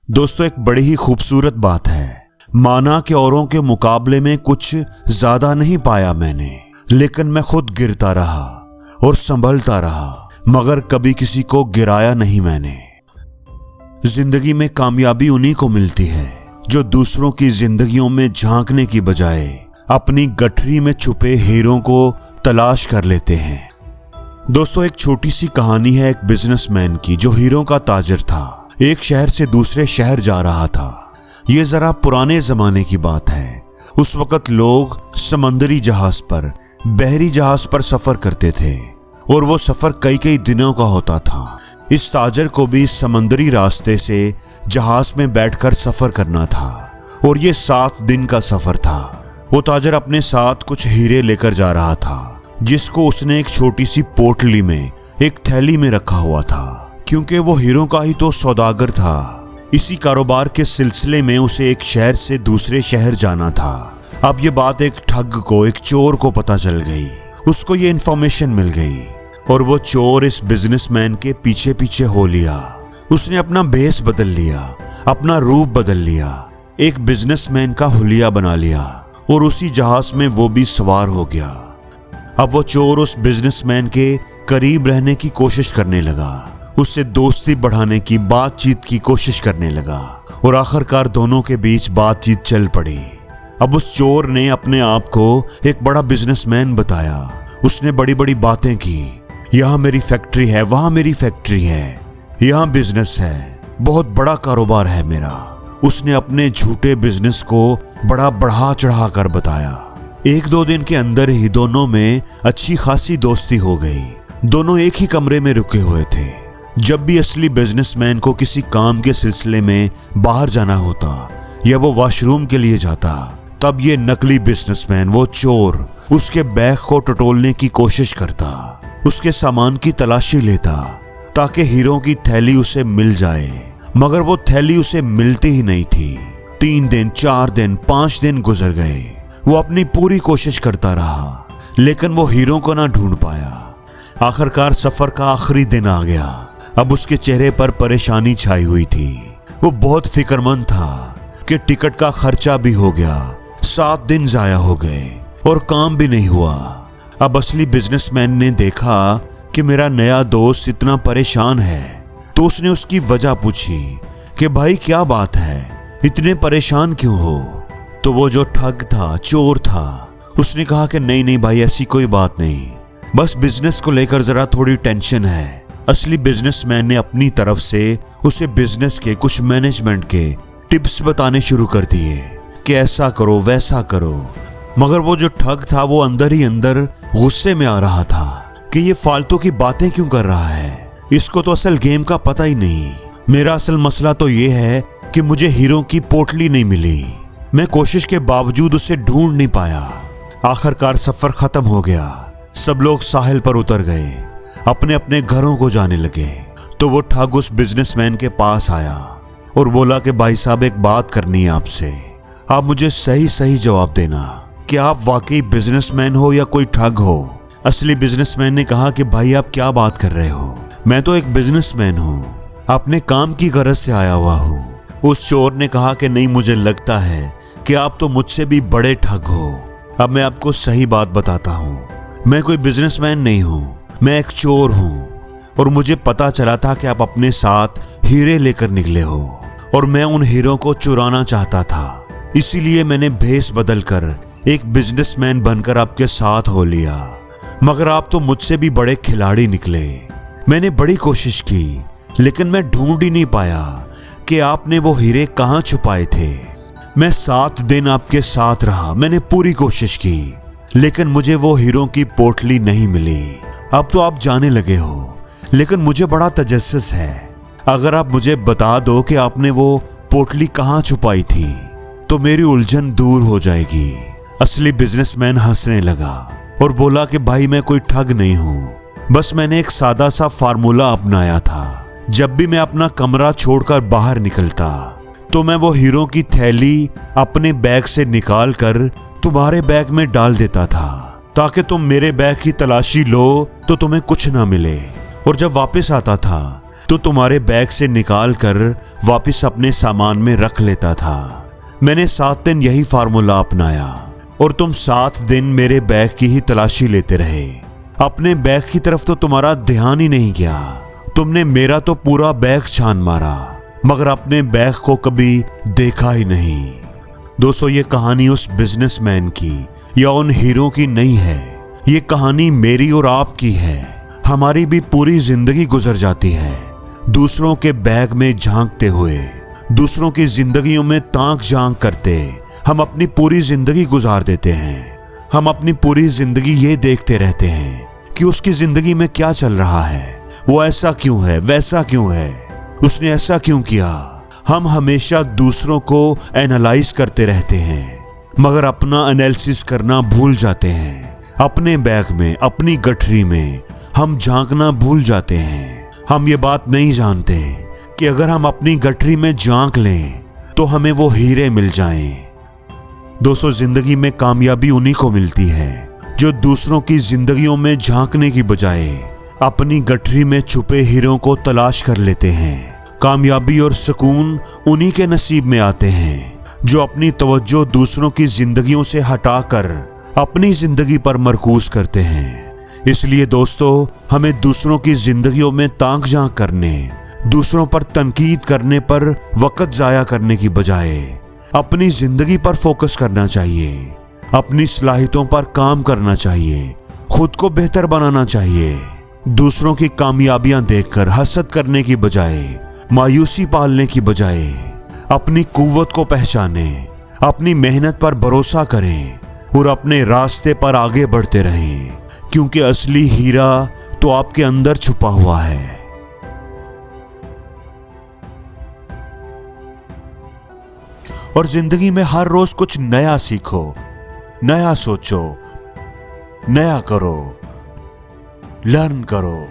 दोस्तों, एक बड़ी ही खूबसूरत बात है। माना कि औरों के मुकाबले में कुछ ज्यादा नहीं पाया मैंने, लेकिन मैं खुद गिरता रहा और संभलता रहा, मगर कभी किसी को गिराया नहीं मैंने। जिंदगी में कामयाबी उन्हीं को मिलती है जो दूसरों की जिंदगियों में झांकने की बजाय अपनी गठरी में छुपे हीरों को तलाश कर लेते हैं। दोस्तों, एक छोटी सी कहानी है एक बिजनेसमैन की जो हीरों का ताजिर था। एक शहर से दूसरे शहर जा रहा था। ये जरा पुराने जमाने की बात है। उस वक्त लोग समंदरी जहाज पर, बहरी जहाज पर सफर करते थे और वो सफर कई कई दिनों का होता था। इस ताजर को भी समंदरी रास्ते से जहाज में बैठकर सफर करना था और ये 7 दिन का सफर था। वो ताजर अपने साथ कुछ हीरे लेकर जा रहा था, जिसको उसने एक छोटी सी पोटली में, एक थैली में रखा हुआ था, क्योंकि वो हीरों का ही तो सौदागर था। इसी कारोबार के सिलसिले में उसे एक शहर से दूसरे शहर जाना था। अब ये बात एक ठग को, एक चोर को पता चल गई। उसको ये इन्फॉर्मेशन मिल गई और वो चोर इस बिजनेसमैन के पीछे पीछे हो लिया। उसने अपना भेष बदल लिया, अपना रूप बदल लिया, एक बिजनेसमैन का हुलिया बना लिया और उसी जहाज में वो भी सवार हो गया। अब वो चोर उस बिजनेसमैन के करीब रहने की कोशिश करने लगा, उससे दोस्ती बढ़ाने की, बातचीत की कोशिश करने लगा और आखिरकार दोनों के बीच बातचीत चल पड़ी। अब उस चोर ने अपने आप को एक बड़ा बिजनेसमैन बताया। उसने बड़ी बड़ी बातें की, यहाँ मेरी फैक्ट्री है, वहाँ मेरी फैक्ट्री है, यहाँ बिजनेस है, बहुत बड़ा कारोबार है मेरा। उसने अपने झूठे बिजनेस को बड़ा बढ़ा चढ़ा कर बताया। 1-2 दिन के अंदर ही दोनों में अच्छी खासी दोस्ती हो गई। दोनों एक ही कमरे में रुके हुए थे। जब भी असली बिजनेसमैन को किसी काम के सिलसिले में बाहर जाना होता या वो वॉशरूम के लिए जाता, तब ये नकली बिजनेसमैन, वो चोर, उसके बैग को टटोलने की कोशिश करता, उसके सामान की तलाशी लेता ताकि हीरों की थैली उसे मिल जाए। मगर वो थैली उसे मिलती ही नहीं थी। 3 दिन, 4 दिन, 5 दिन गुजर गए। वो अपनी पूरी कोशिश करता रहा, लेकिन वो हीरों को ना ढूंढ पाया। आखिरकार सफर का आखिरी दिन आ गया। अब उसके चेहरे पर परेशानी छाई हुई थी। वो बहुत फिक्रमंद था कि टिकट का खर्चा भी हो गया, 7 दिन जाया हो गए और काम भी नहीं हुआ। अब असली बिजनेसमैन ने देखा कि मेरा नया दोस्त इतना परेशान है, तो उसने उसकी वजह पूछी कि भाई क्या बात है, इतने परेशान क्यों हो? तो वो जो ठग था, चोर था, उसने कहा कि नहीं भाई, ऐसी कोई बात नहीं, बस बिजनेस को लेकर जरा थोड़ी टेंशन है। असली बिजनेसमैन ने अपनी तरफ से उसे बिजनेस के, कुछ मैनेजमेंट के टिप्स बताने शुरू कर दिए कि ऐसा करो, वैसा करो। मगर वो जो ठग था वो अंदर ही अंदर गुस्से में आ रहा था कि ये फालतू की बातें क्यों कर रहा है, इसको तो असल गेम का पता ही नहीं। मेरा असल मसला तो ये है कि मुझे हीरों की पोटली नहीं मिली। मैं कोशिश के बावजूद उसे ढूंढ नहीं पाया। आखिरकार सफर खत्म हो गया। सब लोग साहिल पर उतर गए, अपने अपने घरों को जाने लगे। तो वो ठग उस बिजनेसमैन के पास आया और बोला कि भाई साहब, एक बात करनी है आपसे, आप मुझे सही सही जवाब देना कि आप वाकई बिजनेसमैन हो या कोई ठग हो। असली बिजनेसमैन ने कहा कि भाई आप क्या बात कर रहे हो, मैं तो एक बिजनेसमैन हूँ, अपने काम की गरज से आया हुआ हूँ। उस चोर ने कहा कि नहीं, मुझे लगता है कि आप तो मुझसे भी बड़े ठग हो। अब मैं आपको सही बात बताता हूँ, मैं कोई बिजनेसमैन नहीं हूँ, मैं एक चोर हूँ और मुझे पता चला था कि आप अपने साथ हीरे लेकर निकले हो और मैं उन हीरों को चुराना चाहता था। इसीलिए मैंने भेष बदलकर एक बिजनेसमैन बनकर आपके साथ हो लिया। मगर आप तो मुझसे भी बड़े खिलाड़ी निकले। मैंने बड़ी कोशिश की, लेकिन मैं ढूंढ ही नहीं पाया कि आपने वो हीरे कहाँ छुपाए थे। मैं 7 दिन आपके साथ रहा, मैंने पूरी कोशिश की, लेकिन मुझे वो हीरों की पोटली नहीं मिली। अब तो आप जाने लगे हो, लेकिन मुझे बड़ा तजस्सुस है। अगर आप मुझे बता दो कि आपने वो पोटली कहाँ छुपाई थी, तो मेरी उलझन दूर हो जाएगी। असली बिजनेसमैन हंसने लगा और बोला कि भाई, मैं कोई ठग नहीं हूँ, बस मैंने एक सादा सा फार्मूला अपनाया था। जब भी मैं अपना कमरा छोड़कर बाहर निकलता, तो मैं वो हीरों की थैली अपने बैग से निकाल कर तुम्हारे बैग में डाल देता था, ताकि तुम मेरे बैग की तलाशी लो तो तुम्हें कुछ ना मिले। और जब वापस आता था तो तुम्हारे बैग से निकाल कर वापस अपने सामान में रख लेता था। मैंने 7 दिन यही फार्मूला अपनाया और तुम 7 दिन मेरे बैग की ही तलाशी लेते रहे। अपने बैग की तरफ तो तुम्हारा ध्यान ही नहीं गया। तुमने मेरा तो पूरा बैग छान मारा, मगर अपने बैग को कभी देखा ही नहीं। दोस्तों, ये कहानी उस बिजनेसमैन की या उन हीरो की नहीं है। ये कहानी मेरी और आपकी है। हमारी भी पूरी जिंदगी गुजर जाती है दूसरों के बैग में झांकते हुए, दूसरों की जिंदगियों में ताक झांक करते हम अपनी पूरी जिंदगी गुजार देते हैं। हम अपनी पूरी जिंदगी ये देखते रहते हैं कि उसकी जिंदगी में क्या चल रहा है, वो ऐसा क्यों है, वैसा क्यों है, उसने ऐसा क्यों किया। हम हमेशा दूसरों को एनालाइज करते रहते हैं, मगर अपना एनालिसिस करना भूल जाते हैं। अपने बैग में, अपनी गठरी में हम झांकना भूल जाते हैं। हम ये बात नहीं जानते कि अगर हम अपनी गठरी में झांक लें तो हमें वो हीरे मिल जाएं। दोस्तों, जिंदगी में कामयाबी उन्हीं को मिलती है जो दूसरों की जिंदगियों में झांकने की बजाय अपनी गठरी में छुपे हीरों को तलाश कर लेते हैं। कामयाबी और सुकून उन्हीं के नसीब में आते हैं जो अपनी तवज्जो दूसरों की जिंदगियों से हटाकर अपनी जिंदगी पर मरकूज करते हैं। इसलिए दोस्तों, हमें दूसरों की जिंदगियों में ताक झांक करने, दूसरों पर तनकीद करने पर वक्त जाया करने की बजाय अपनी जिंदगी पर फोकस करना चाहिए। अपनी सलाहियतों पर काम करना चाहिए, खुद को बेहतर बनाना चाहिए। दूसरों की कामयाबियां देखकर हसद करने की बजाय, मायूसी पालने की बजाय अपनी कुव्वत को पहचाने, अपनी मेहनत पर भरोसा करें और अपने रास्ते पर आगे बढ़ते रहें, क्योंकि असली हीरा तो आपके अंदर छुपा हुआ है। और जिंदगी में हर रोज कुछ नया सीखो, नया सोचो, नया करो, लर्न करो।